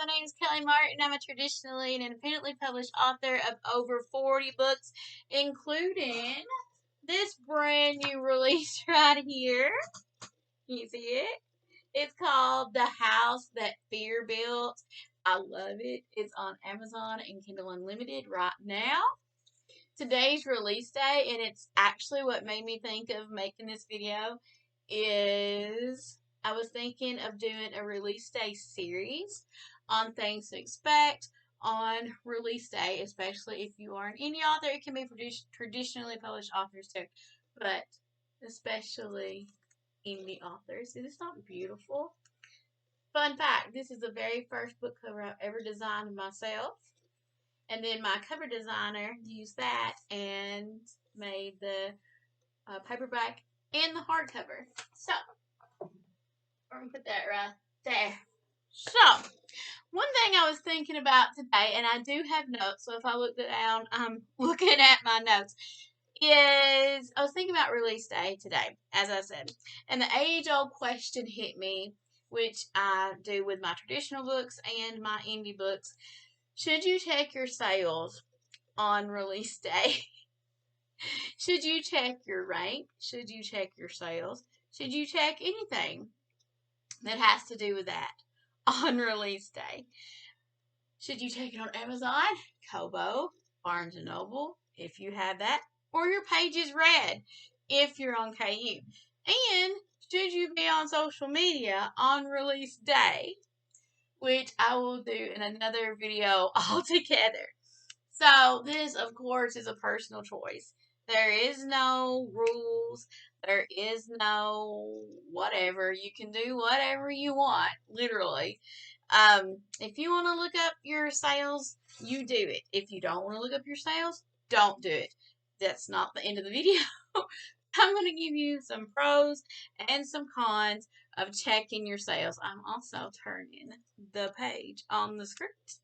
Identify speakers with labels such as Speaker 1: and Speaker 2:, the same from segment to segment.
Speaker 1: My name is Kelly Martin. I'm a traditionally and independently published author of over 40 books, including this brand new release right here. Can you see it? It's called The House That Fear Built. I love it. It's on Amazon and Kindle Unlimited right now. Today's release day, and it's actually what made me think of making this video, is I was thinking of doing a release day series on things to expect on release day, especially if you are an indie author. It can be traditionally published authors too, but especially indie authors. Is this not beautiful? Fun fact, this is the very first book cover I've ever designed myself. And then my cover designer used that and made the paperback and the hardcover. So, we're going to put that right there. So, one thing I was thinking about today, and I do have notes, so if I look down, I'm looking at my notes, is I was thinking about release day today, as I said. And the age-old question hit me, which I do with my traditional books and my indie books. Should you check your sales on release day? Should you check your rank? Should you check your sales? Should you check anything that has to do with that on release day? Should you check it on Amazon, Kobo, Barnes & Noble, if you have that, or your page is read if you're on KU? And should you be on social media on release day, which I will do in another video altogether. So this, of course, is a personal choice. There is no rules. There is no whatever. You can do whatever you want, literally. If you want to look up your sales, you do it. If you don't want to look up your sales, don't do it. That's not the end of the video. I'm going to give you some pros and some cons of checking your sales. I'm also turning the page on the script.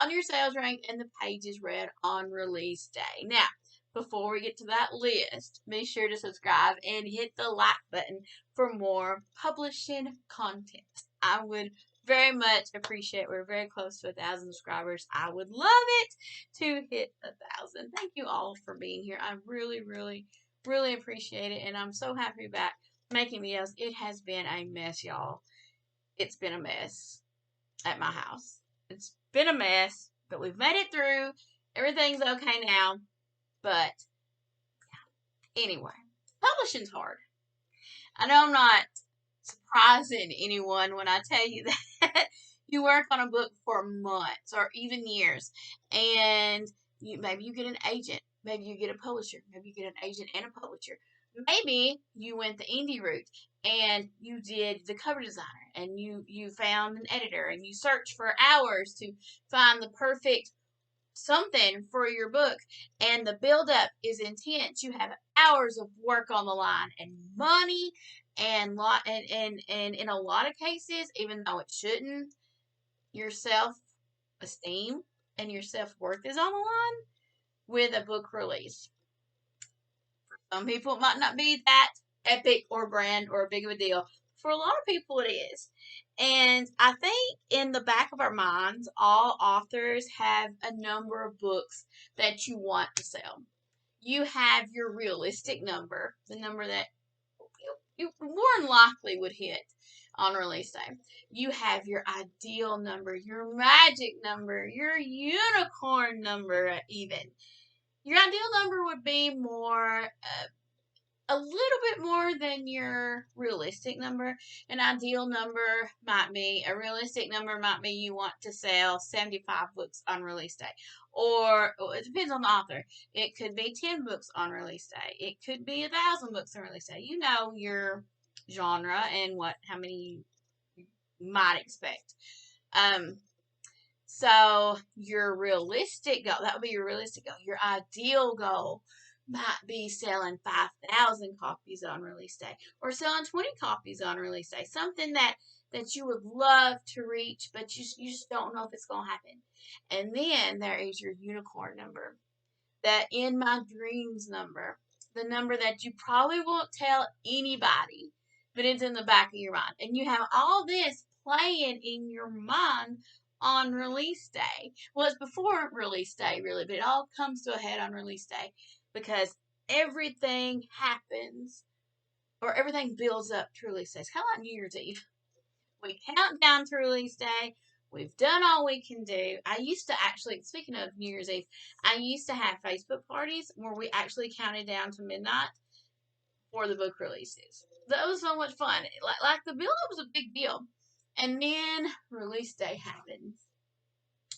Speaker 1: On your sales rank, and the page is read on release day. Now, before we get to that list, be sure to subscribe and hit the like button for more publishing content. I would very much appreciate. We're very close to 1,000 subscribers. I would love it to hit 1,000. Thank you all for being here. I really, really, really appreciate it, and I'm so happy about making videos. It has been a mess, y'all. It's been a mess at my house. It's been a mess, but we've made it through. Everything's okay now. But anyway, publishing's hard. I know I'm not surprising anyone when I tell you that you work on a book for months or even years, and maybe you get an agent, maybe you get a publisher, maybe you get an agent and a publisher. Maybe you went the indie route and you did the cover designer and you found an editor and you searched for hours to find the perfect something for your book, and the build up is intense. You have hours of work on the line and money and in a lot of cases, even though it shouldn't, your self-esteem and your self-worth is on the line with a book release. Some people it might not be that epic or grand or big of a deal. For a lot of people it is. And I think in the back of our minds, all authors have a number of books that you want to sell. You have your realistic number, the number that you more than likely would hit on release day. You have your ideal number, your magic number, your unicorn number even. Your ideal number would be more, a little bit more than your realistic number. An ideal number might be, a realistic number might be you want to sell 75 books on release day. Or, it depends on the author. It could be 10 books on release day. It could be 1,000 books on release day. You know your genre and how many you might expect. So your realistic goal, that would be your realistic goal. Your ideal goal might be selling 5,000 copies on release day, or selling 20 copies on release day. Something that you would love to reach, but you just don't know if it's going to happen. And then there is your unicorn number, that in my dreams number, the number that you probably won't tell anybody, but it's in the back of your mind. And you have all this playing in your mind on release day. Well, it's before release day, really, but it all comes to a head on release day because everything happens or everything builds up to release day. It's kind of like New Year's Eve. We count down to release day. We've done all we can do. I used to actually, speaking of New Year's Eve, I used to have Facebook parties where we actually counted down to midnight for the book releases. That was so much fun. Like the build up was a big deal. And then release day happens.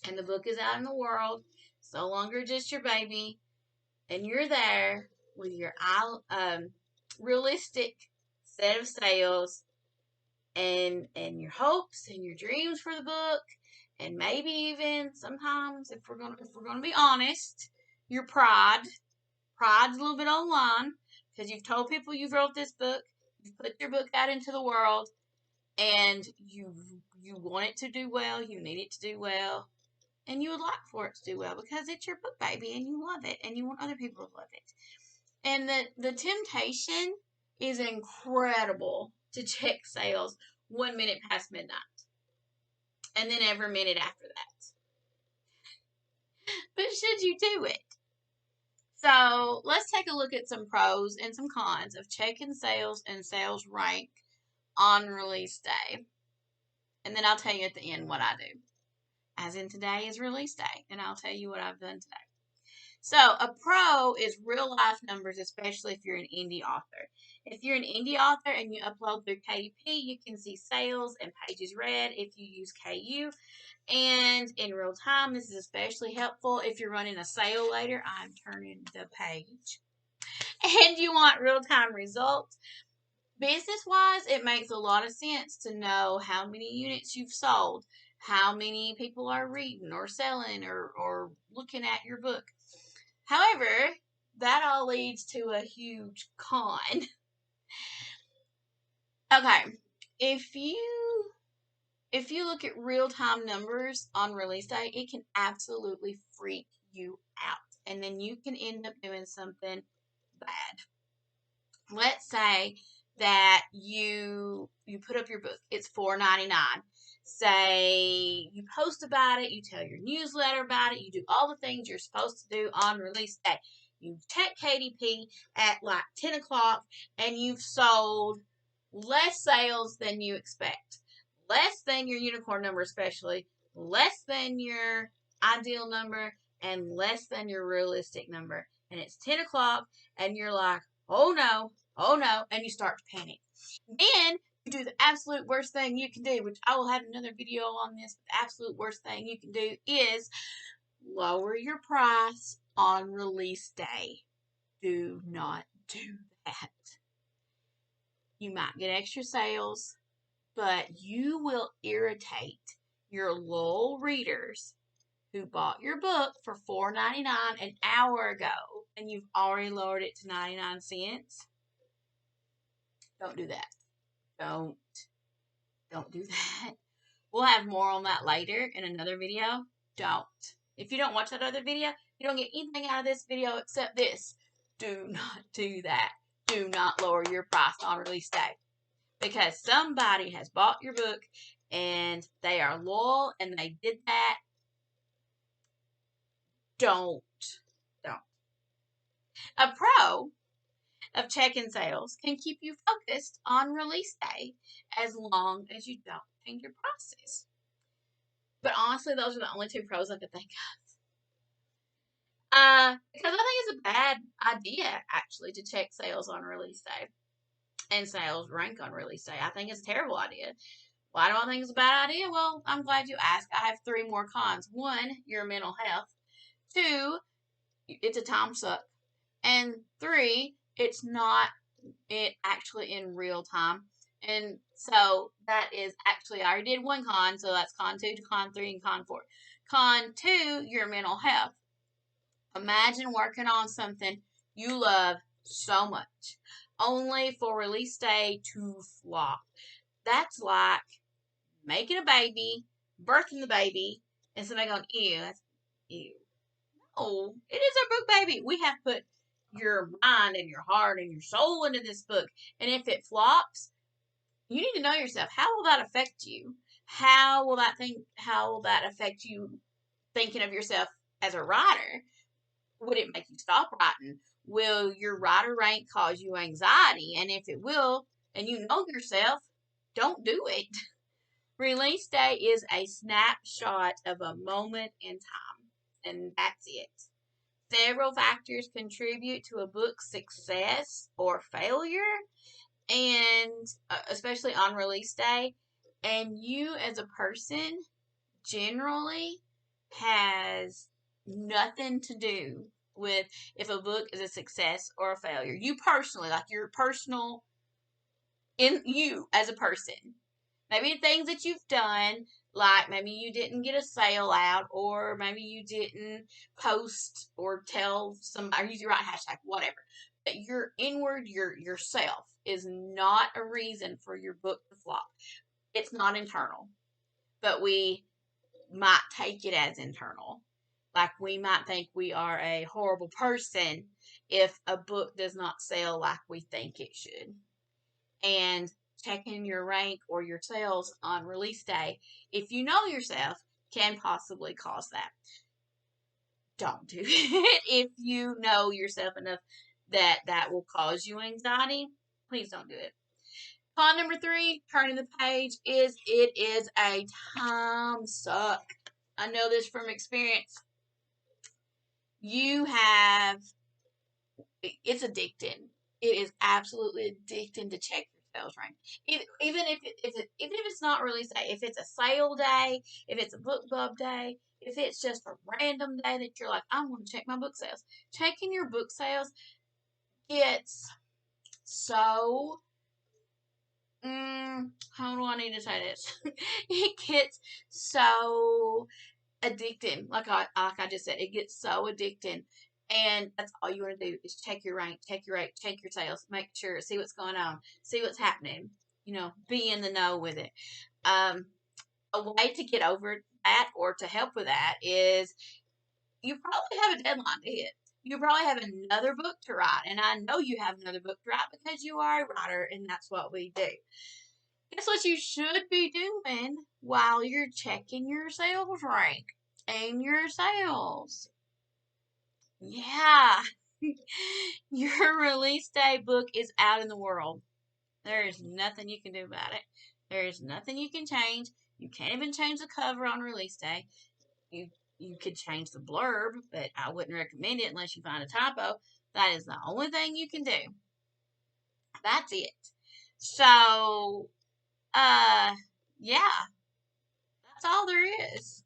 Speaker 1: And the book is out in the world. It's no longer just your baby. And you're there with your realistic set of sales and your hopes and your dreams for the book, and maybe even sometimes, if we're gonna be honest, your pride's a little bit online because you've told people you've wrote this book, you've put your book out into the world, and you want it to do well, you need it to do well, and you would like for it to do well because it's your book, baby, and you love it, and you want other people to love it. And the temptation is incredible to check sales 1 minute past midnight. And then every minute after that. But should you do it? So let's take a look at some pros and some cons of checking sales and sales rank on release day. And then I'll tell you at the end what I do. As in today is release day. And I'll tell you what I've done today. So a pro is real life numbers, especially if you're an indie author. If you're an indie author and you upload through KDP, you can see sales and pages read if you use KU. And in real time, this is especially helpful if you're running a sale later. I'm turning the page. And you want real time results. Business-wise, it makes a lot of sense to know how many units you've sold, how many people are reading or selling or looking at your book. However, that all leads to a huge con. Okay, if you look at real-time numbers on release day, it can absolutely freak you out. And then you can end up doing something bad. Let's say that you put up your book. It's $4.99. Say you post about it, you tell your newsletter about it, you do all the things you're supposed to do on release day. You check KDP at like 10 o'clock and you've sold less sales than you expect. Less than your unicorn number especially, less than your ideal number, and less than your realistic number. And it's 10 o'clock and you're like, oh no, and you start to panic. Then you do the absolute worst thing you can do, which I will have another video on this. The absolute worst thing you can do is lower your price on release day. Do not do that. You might get extra sales, but you will irritate your loyal readers who bought your book for $4.99 an hour ago and you've already lowered it to 99 cents. Don't do that. Don't do that. We'll have more on that later in another video. Don't. If you don't watch that other video, you don't get anything out of this video except this. Do not do that. Do not lower your price on release day. Because somebody has bought your book and they are loyal and they did that. Don't. A pro of checking sales can keep you focused on release day as long as you don't change your prices. But honestly, those are the only two pros I could think of. Because I think it's a bad idea, actually, to check sales on release day and sales rank on release day. I think it's a terrible idea. Why do I think it's a bad idea? Well, I'm glad you asked. I have 3 more cons. 1, your mental health. 2, it's a time suck. And 3, it's not actually in real time. And so that is actually, I already did 1 con, so that's con 2, con 3, and con 4. Con 2, your mental health. Imagine working on something you love so much, only for release day to flop. That's like making a baby, birthing the baby, and somebody going, ew, that's ew. No, it is our book, baby. We have put your mind and your heart and your soul into this book. And if it flops, you need to know yourself. How will that affect you? how will that affect you thinking of yourself as a writer? Would it make you stop writing? Will your writer rank cause you anxiety? And if it will, and you know yourself, don't do it. Release day is a snapshot of a moment in time, and that's it. Several factors contribute to a book's success or failure, and especially on release day. And you, as a person, generally has nothing to do with if a book is a success or a failure. You personally, like your personal, in you as a person. Maybe things that you've done, like maybe you didn't get a sale out, or maybe you didn't post or tell somebody, or use the right hashtag, whatever. But your inward, yourself is not a reason for your book to flop. It's not internal, but we might take it as internal. Like we might think we are a horrible person if a book does not sell like we think it should. And checking your rank or your sales on release day, if you know yourself, can possibly cause that. Don't do it. If you know yourself enough that that will cause you anxiety, please don't do it. Con number 3, turning the page, is it is a time suck. I know this from experience. It's addicting. It is absolutely addicting to check your sales rank. Even if it's not release day, if it's a sale day, if it's a book club day, if it's just a random day that you're like, I'm going to check my book sales. Checking your book sales gets so, how do I need to say this? It gets so addicting. Like I just said, it gets so addicting. And that's all you want to do is check your rank, check your rate, check your sales, make sure, see what's going on, see what's happening. Be in the know with it. A way to get over that or to help with that is you probably have a deadline to hit. You probably have another book to write. And I know you have another book to write because you are a writer and that's what we do. Guess what you should be doing while you're checking your sales rank and your sales? Yeah. Your release day book is out in the world. There is nothing you can do about it. There is nothing you can change. You can't even change the cover on release day. You could change the blurb, but I wouldn't recommend it unless you find a typo. That is the only thing you can do. That's it. So, yeah, that's all there is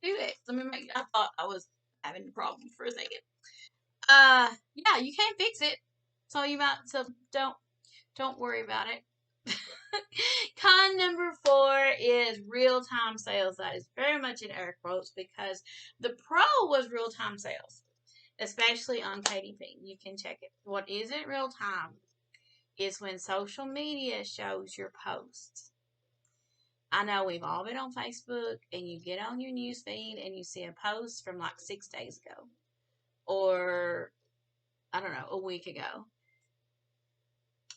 Speaker 1: to it. I thought I was having a problem for a second. Yeah, you can't fix it. So don't worry about it. Con number 4 is real-time sales. That is very much in air quotes because the pro was real-time sales, especially on KDP. You can check it. What isn't real-time is when social media shows your posts. I know we've all been on Facebook and you get on your news feed and you see a post from like 6 days ago or, I don't know, a week ago.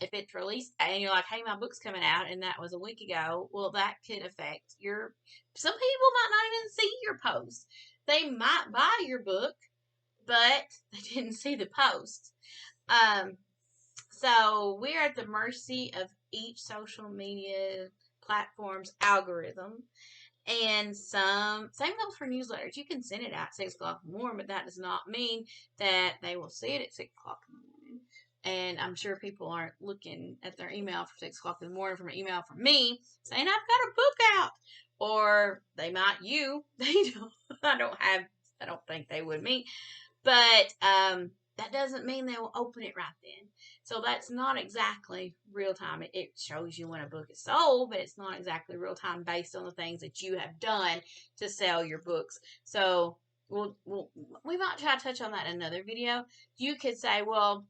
Speaker 1: If it's released and you're like, hey, my book's coming out and that was a week ago, well, that could affect some people might not even see your post. They might buy your book, but they didn't see the post. So we're at the mercy of each social media platform's algorithm. And same goes for newsletters. You can send it out at 6 o'clock in the morning, but that does not mean that they will see it at 6 o'clock in the morning. And I'm sure people aren't looking at their email for 6 o'clock in the morning from an email from me saying, I've got a book out. Or they might They don't, I don't think they would me. But, that doesn't mean they will open it right then. So that's not exactly real time. It shows you when a book is sold, but it's not exactly real time based on the things that you have done to sell your books. So we might try to touch on that in another video. You could say, well,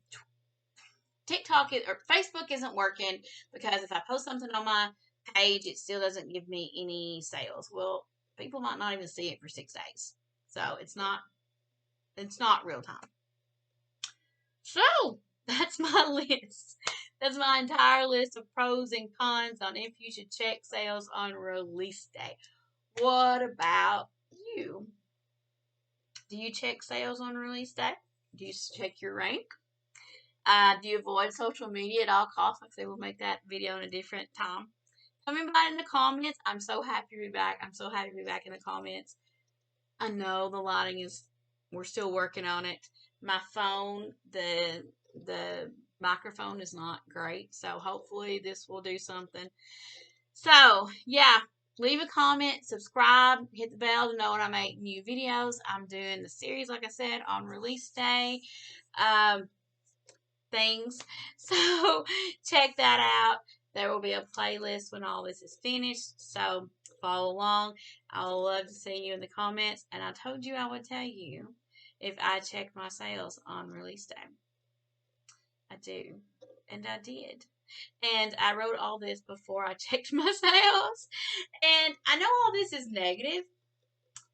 Speaker 1: TikTok or Facebook isn't working because if I post something on my page, it still doesn't give me any sales. Well, people might not even see it for 6 days. So it's not real time. So, that's my list. That's my entire list of pros and cons on if you should check sales on release day. What about you? Do you check sales on release day? Do you check your rank? Do you avoid social media at all costs? Like I said, we'll make that video in a different time. Tell me about it in the comments. I'm so happy to be back. I'm so happy to be back in the comments. I know the lighting is, we're still working on it. My phone, the microphone is not great, so hopefully this will do something. So, yeah, leave a comment, subscribe, hit the bell to know when I make new videos. I'm doing the series, like I said, on release day. Things. So, check that out. There will be a playlist when all this is finished. So, follow along. I would love to see you in the comments. And I told you I would tell you if I checked my sales on release day. I do. And I did. And I wrote all this before I checked my sales. And I know all this is negative.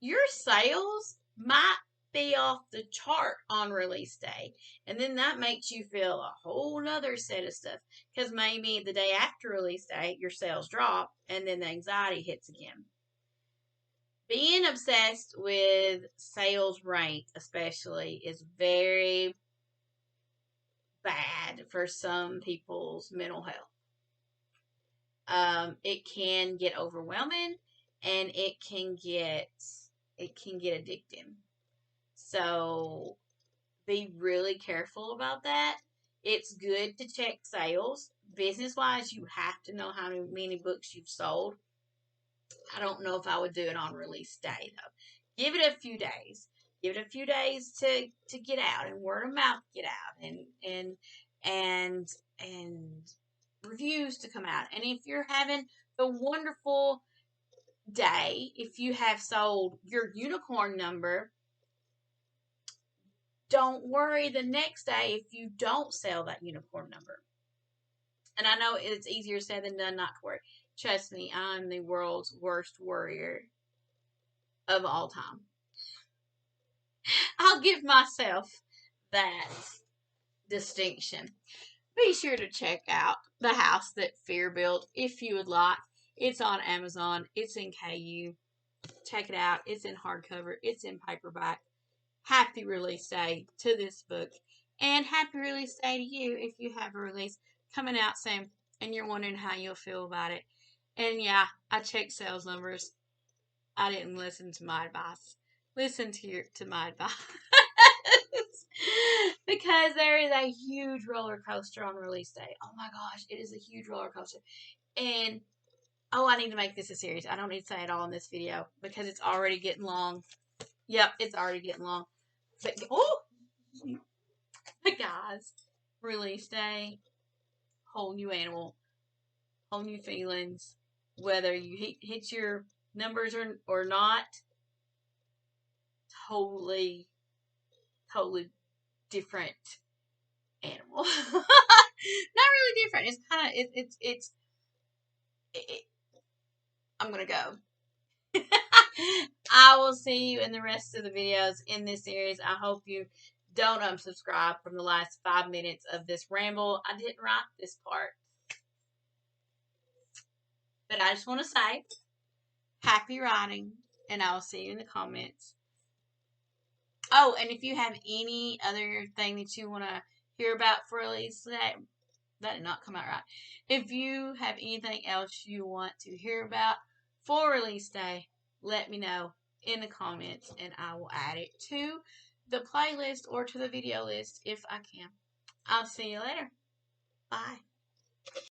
Speaker 1: Your sales might be off the chart on release day. And then that makes you feel a whole nother set of stuff. Because maybe the day after release day, your sales drop and then the anxiety hits again. Being obsessed with sales rank, especially, is very bad for some people's mental health. It can get overwhelming and it can get addicting. So be really careful about that. It's good to check sales. Business wise, you have to know how many books you've sold. I don't know if I would do it on release day though. Give it a few days. Give it a few days to get out and word of mouth get out and reviews to come out. And if you're having the wonderful day, if you have sold your unicorn number, don't worry the next day if you don't sell that unicorn number. And I know it's easier said than done not to worry. Trust me, I'm the world's worst worrier of all time. I'll give myself that distinction. Be sure to check out The House That Fear Built if you would like. It's on Amazon. It's in KU. Check it out. It's in hardcover. It's in paperback. Happy release day to this book. And happy release day to you if you have a release coming out soon and you're wondering how you'll feel about it. And yeah, I checked sales numbers. I didn't listen to my advice. Listen to my advice. Because there is a huge roller coaster on release day. Oh my gosh, it is a huge roller coaster. And I need to make this a series. I don't need to say it all in this video because it's already getting long. Yep, it's already getting long. But guys, release day, whole new animal, whole new feelings. Whether you hit your numbers or not, totally different animal. Not really different. It's kind of I'm gonna go. I will see you in the rest of the videos in this series. I hope you don't unsubscribe from the last 5 minutes of this ramble. I didn't write this part. But I just want to say, happy writing, and I will see you in the comments. Oh, and if you have any other thing that you want to hear about for release today, that did not come out right. If you have anything else you want to hear about for release day, let me know in the comments and I will add it to the playlist or to the video list if I can. I'll see you later. Bye.